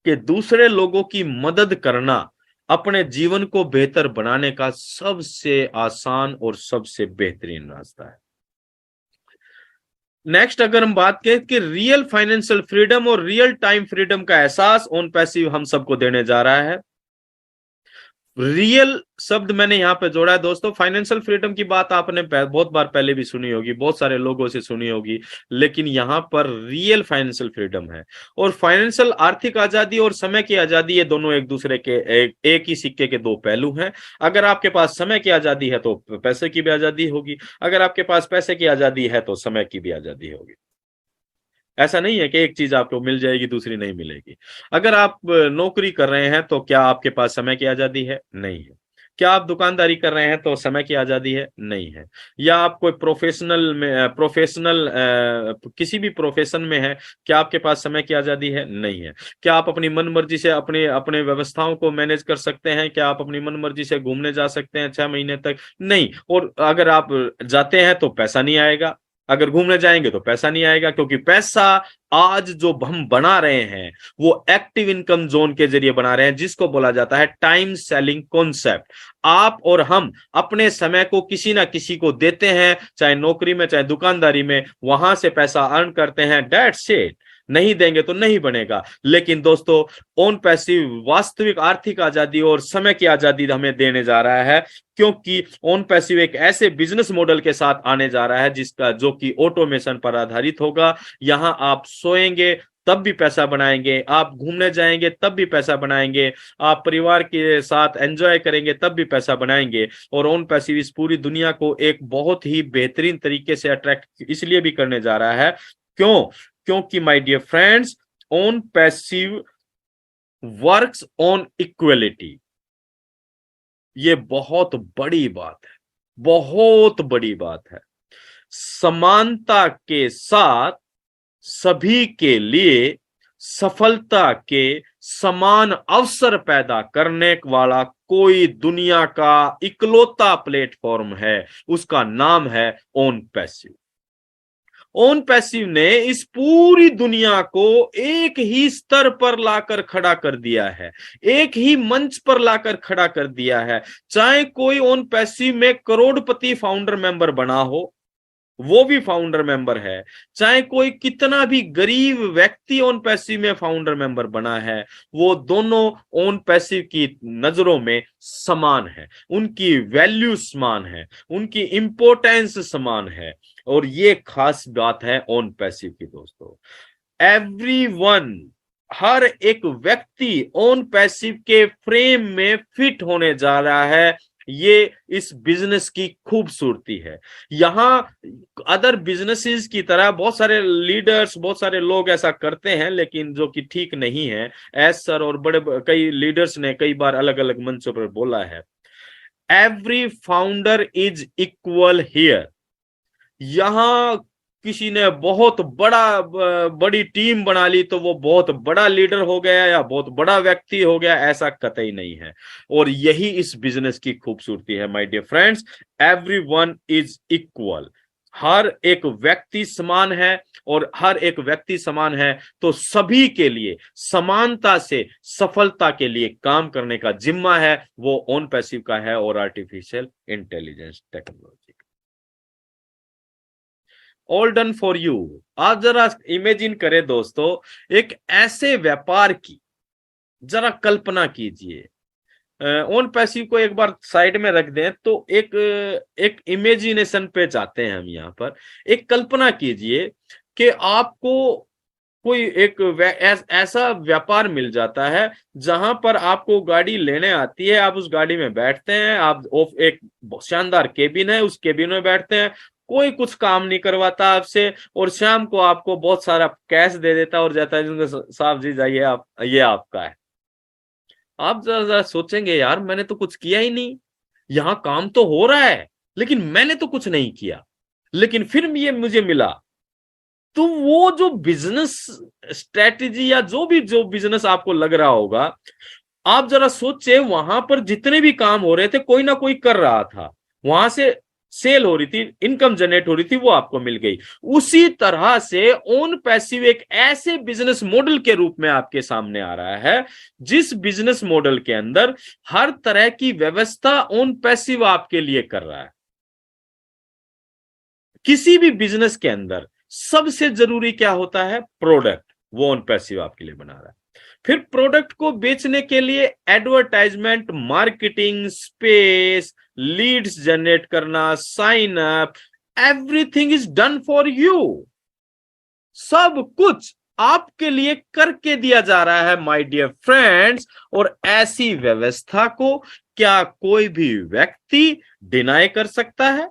कि दूसरे लोगों की मदद करना अपने जीवन को बेहतर बनाने का सबसे आसान और सबसे बेहतरीन रास्ता है। नेक्स्ट अगर हम बात करें कि रियल फाइनेंशियल फ्रीडम और रियल टाइम फ्रीडम का एहसास ऑन पैसिव हम सबको देने जा रहा है। रियल शब्द मैंने यहां पे जोड़ा है दोस्तों। फाइनेंशियल फ्रीडम की बात आपने बहुत बार पहले भी सुनी होगी, बहुत सारे लोगों से सुनी होगी, लेकिन यहां पर रियल फाइनेंशियल फ्रीडम है। और फाइनेंशियल आर्थिक आजादी और समय की आजादी, ये दोनों एक दूसरे के एक ही सिक्के के दो पहलू हैं। अगर आपके पास समय की आजादी है तो पैसे की भी आजादी होगी, अगर आपके पास पैसे की आजादी है तो समय की भी आजादी होगी। ऐसा नहीं है कि एक चीज आपको मिल जाएगी दूसरी नहीं मिलेगी। अगर आप नौकरी कर रहे हैं तो क्या आपके पास समय की आजादी है? नहीं है। क्या आप दुकानदारी कर रहे हैं तो समय की आजादी है? नहीं है। या आप कोई प्रोफेशनल किसी भी प्रोफेशन में है, क्या आपके पास समय की आजादी है? नहीं है। क्या आप अपनी मन मर्जी से अपने अपने व्यवस्थाओं को मैनेज कर सकते हैं? क्या आप अपनी मन मर्जी से घूमने जा सकते हैं 6 महीने तक? नहीं। और अगर आप जाते हैं तो पैसा नहीं आएगा, अगर घूमने जाएंगे तो पैसा नहीं आएगा, क्योंकि पैसा आज जो हम बना रहे हैं वो एक्टिव इनकम जोन के जरिए बना रहे हैं, जिसको बोला जाता है टाइम सेलिंग कॉन्सेप्ट। आप और हम अपने समय को किसी ना किसी को देते हैं, चाहे नौकरी में चाहे दुकानदारी में, वहां से पैसा अर्न करते हैं। That's it. नहीं देंगे तो नहीं बनेगा। लेकिन दोस्तों, ऑन पैसिव वास्तविक आर्थिक आजादी और समय की आजादी हमें देने जा रहा है, क्योंकि ऑन पैसिव एक ऐसे बिजनेस मॉडल के साथ आने जा रहा है जिसका जो कि ऑटोमेशन पर आधारित होगा। यहां आप सोएंगे तब भी पैसा बनाएंगे, आप घूमने जाएंगे तब भी पैसा बनाएंगे, आप परिवार के साथ एंजॉय करेंगे तब भी पैसा बनाएंगे। और ऑन पैसिव इस पूरी दुनिया को एक बहुत ही बेहतरीन तरीके से अट्रैक्ट इसलिए भी करने जा रहा है, क्योंकि my dear friends, OnPassive works on equality. ये बहुत बड़ी बात है, बहुत बड़ी बात है। समानता के साथ सभी के लिए सफलता के समान अवसर पैदा करने वाला कोई दुनिया का इकलौता प्लेटफॉर्म है, उसका नाम है ऑन पैसिव। ऑन पैसिव ने इस पूरी दुनिया को एक ही स्तर पर लाकर खड़ा कर दिया है, एक ही मंच पर लाकर खड़ा कर दिया है। चाहे कोई ऑन पैसिव में करोड़पति फाउंडर मेंबर बना हो, वो भी फाउंडर मेंबर है। चाहे कोई कितना भी गरीब व्यक्ति ऑन पैसिव में फाउंडर मेंबर बना है, वो दोनों ऑन पैसिव की नजरों में समान है, उनकी वैल्यू समान है, उनकी इंपॉर्टेंस समान है। और ये खास बात है ऑन पैसिव की दोस्तों। एवरीवन, हर एक व्यक्ति ऑन पैसिव के फ्रेम में फिट होने जा रहा है। ये इस बिजनेस की खूबसूरती है। यहां अदर बिजनेसेस की तरह बहुत सारे लीडर्स, बहुत सारे लोग ऐसा करते हैं, लेकिन जो कि ठीक नहीं है। एस सर और बड़े कई लीडर्स ने कई बार अलग अलग मंचों पर बोला है, every founder is equal here. यहां किसी ने बहुत बड़ी टीम बना ली तो वो बहुत बड़ा लीडर हो गया या बहुत बड़ा व्यक्ति हो गया, ऐसा कतई नहीं है। और यही इस बिजनेस की खूबसूरती है my dear friends. Everyone is equal, हर एक व्यक्ति समान है, और हर एक व्यक्ति समान है तो सभी के लिए समानता से सफलता के लिए काम करने का जिम्मा है, वो ऑन पैसिव का है और artificial intelligence technology. All done for you. आप जरा इमेजिन करें दोस्तों, एक ऐसे व्यापार की जरा कल्पना कीजिए। ऑन पैसिव को एक बार साइड में रख दें तो एक इमेजिनेशन पे जाते हैं हम। यहाँ पर एक कल्पना कीजिए कि आपको कोई ऐसा व्यापार मिल जाता है जहां पर आपको गाड़ी लेने आती है, आप उस गाड़ी में बैठते हैं, आप एक शानदार केबिन है, उस केबिन में बैठते हैं, कोई कुछ काम नहीं करवाता आपसे, और शाम को आपको बहुत सारा कैश दे देता और जाता है, साहब जी जाइए, आप ये आपका है। आप जरा सोचेंगे, यार मैंने तो कुछ किया ही नहीं, यहां काम तो हो रहा है लेकिन मैंने तो कुछ नहीं किया, लेकिन फिर ये मुझे मिला। तो वो जो बिजनेस स्ट्रेटेजी या जो बिजनेस आपको लग रहा होगा, आप जरा सोचे, वहां पर जितने भी काम हो रहे थे कोई ना कोई कर रहा था, वहां से सेल हो रही थी, इनकम जनरेट हो रही थी, वो आपको मिल गई। उसी तरह से ओन पैसिव एक ऐसे बिजनेस मॉडल के रूप में आपके सामने आ रहा है जिस बिजनेस मॉडल के अंदर हर तरह की व्यवस्था ओन पैसिव आपके लिए कर रहा है। किसी भी बिजनेस के अंदर सबसे जरूरी क्या होता है? प्रोडक्ट। वो ओन पैसिव आपके लिए बना रहा है। फिर प्रोडक्ट को बेचने के लिए advertisement, marketing, space, leads generate करना, sign up, everything is done for you. सब कुछ आपके लिए करके दिया जा रहा है माय डियर फ्रेंड्स। और ऐसी व्यवस्था को क्या कोई भी व्यक्ति डिनाई कर सकता है?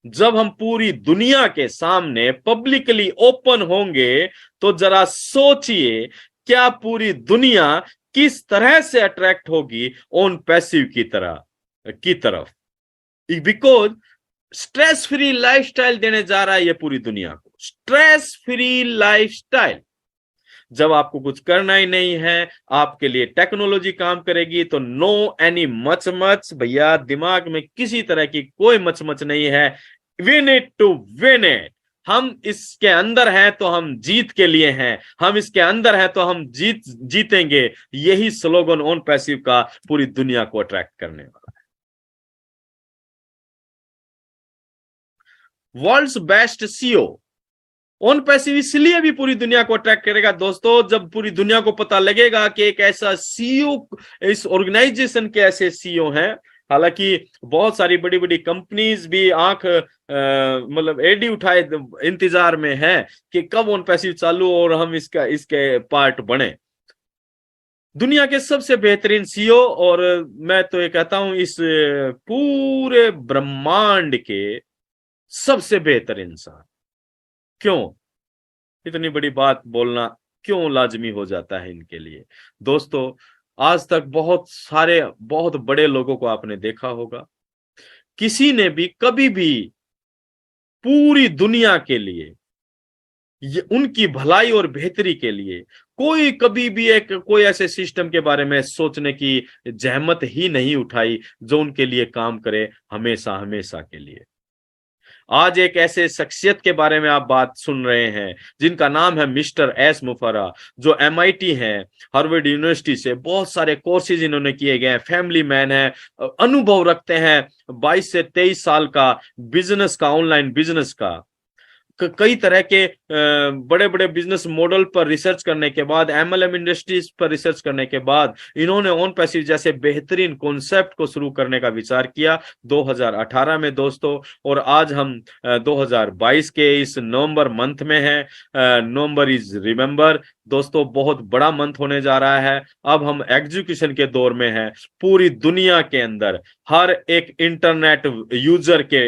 जब हम पूरी दुनिया के सामने पब्लिकली ओपन होंगे तो जरा सोचिए, क्या पूरी दुनिया किस तरह से अट्रैक्ट होगी ओन पैसिव की तरफ? बिकॉज स्ट्रेस फ्री लाइफस्टाइल देने जा रहा है ये पूरी दुनिया को, स्ट्रेस फ्री लाइफस्टाइल। जब आपको कुछ करना ही नहीं है, आपके लिए टेक्नोलॉजी काम करेगी, तो नो एनी मच मच, भैया दिमाग में किसी तरह की कोई मच मच नहीं है। Win it to win it. हम इसके अंदर हैं तो हम जीत के लिए हैं, हम इसके अंदर हैं तो हम जीतेंगे। यही स्लोगन ओन पैसिव का पूरी दुनिया को अट्रैक्ट करने वाला है। World's best CEO OnPassive इसलिए भी पूरी दुनिया को अट्रैक्ट करेगा दोस्तों, जब पूरी दुनिया को पता लगेगा कि एक ऐसा सीईओ, इस ऑर्गेनाइजेशन के ऐसे सीईओ हैं। हालांकि बहुत सारी बड़ी बड़ी कंपनीज भी आंख मतलब एडी उठाए इंतजार में है कि कब ओन पैसिव चालू और हम इसके पार्ट बने। दुनिया के सबसे बेहतरीन सीईओ, और मैं तो ये कहता हूं इस पूरे ब्रह्मांड के सबसे बेहतर इंसान। क्यों इतनी बड़ी बात बोलना क्यों लाजमी हो जाता है इनके लिए? दोस्तों, आज तक बहुत बड़े लोगों को आपने देखा होगा, किसी ने भी कभी भी पूरी दुनिया के लिए, उनकी भलाई और बेहतरी के लिए कोई कभी भी कोई ऐसे सिस्टम के बारे में सोचने की जहमत ही नहीं उठाई जो उनके लिए काम करे हमेशा हमेशा के लिए। आज एक ऐसे शख्सियत के बारे में आप बात सुन रहे हैं जिनका नाम है मिस्टर एस मुफर्रा, जो MIT हैं, हार्वर्ड यूनिवर्सिटी से बहुत सारे कोर्सेज इन्होंने किए गए हैं, फैमिली मैन है, अनुभव रखते हैं 22 से 23 साल का बिजनेस का, ऑनलाइन बिजनेस का। कई तरह के बड़े बड़े बिजनेस मॉडल पर रिसर्च करने के बाद, MLM इंडस्ट्रीज पर रिसर्च करने के बाद इन्होंने ओन पैसिव जैसे बेहतरीन कॉन्सेप्ट को शुरू करने का विचार किया 2018 में दोस्तों। और आज हम 2022 के इस नवंबर मंथ में हैं। नवंबर इज रिमेंबर दोस्तों, बहुत बड़ा मंथ होने जा रहा है। अब हम एग्जीक्यूशन के दौर में हैं। पूरी दुनिया के अंदर हर एक इंटरनेट यूजर के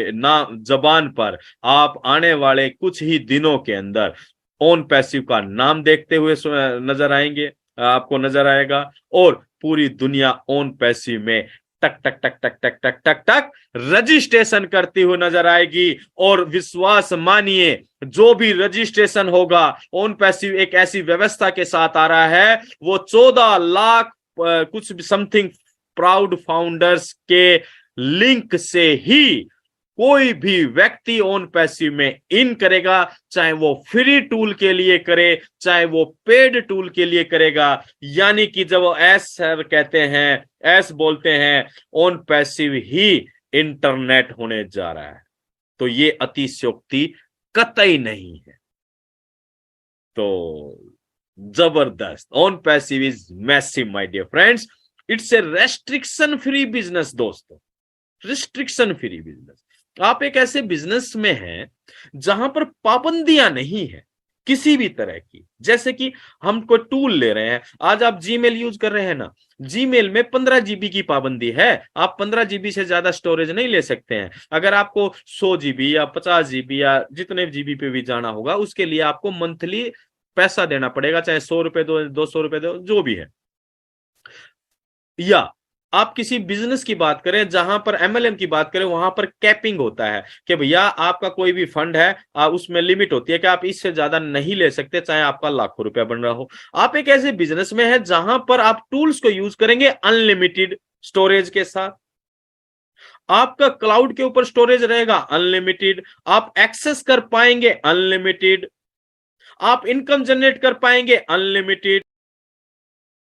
जबान पर आप आने वाले कुछ ही दिनों के अंदर ओन पैसिव का नाम देखते हुए नजर आएंगे, आपको नजर आएगा। और पूरी दुनिया ओन पैसिव में टक टक टक टक टक टक टक टक रजिस्ट्रेशन करती हुई नजर आएगी। और विश्वास मानिए, जो भी रजिस्ट्रेशन होगा, ओन पैसिव एक ऐसी व्यवस्था के साथ आ रहा है, वो 14 लाख कुछ भी समथिंग प्राउड फाउंडर्स के लिंक से ही कोई भी व्यक्ति ओन पैसिव में इन करेगा, चाहे वो फ्री टूल के लिए करे, चाहे वो पेड टूल के लिए करेगा। यानी कि जब वो एस सर कहते हैं, एस बोलते हैं, ओन पैसिव ही इंटरनेट होने जा रहा है, तो ये अतिशयोक्ति कतई नहीं है। तो जबरदस्त, OnPassive is massive my dear friends. It's a restriction free business दोस्तों, रिस्ट्रिक्शन फ्री बिजनेस। आप एक ऐसे बिजनेस में हैं जहां पर पाबंदियां नहीं है किसी भी तरह की। जैसे कि हम कोई टूल ले रहे हैं, आज आप जीमेल यूज कर रहे हैं ना, जीमेल में 15 GB की पाबंदी है। आप 15 GB से ज्यादा स्टोरेज नहीं ले सकते हैं। अगर आपको 100 GB या 50 GB या जितने GB पे भी जाना होगा, उसके लिए आपको मंथली पैसा देना पड़ेगा, चाहे 100 रुपए दो, 200 रुपए दो, जो भी है। या आप किसी बिजनेस की बात करें, जहां पर MLM की बात करें, वहां पर कैपिंग होता है कि भैया आपका कोई भी फंड है, उसमें लिमिट होती है कि आप इससे ज्यादा नहीं ले सकते, चाहे आपका लाखों रुपया बन रहा हो। आप एक ऐसे बिजनेस में है जहां पर आप टूल्स को यूज करेंगे अनलिमिटेड स्टोरेज के साथ। आपका क्लाउड के ऊपर स्टोरेज रहेगा अनलिमिटेड, आप एक्सेस कर पाएंगे अनलिमिटेड, आप इनकम जनरेट कर पाएंगे अनलिमिटेड।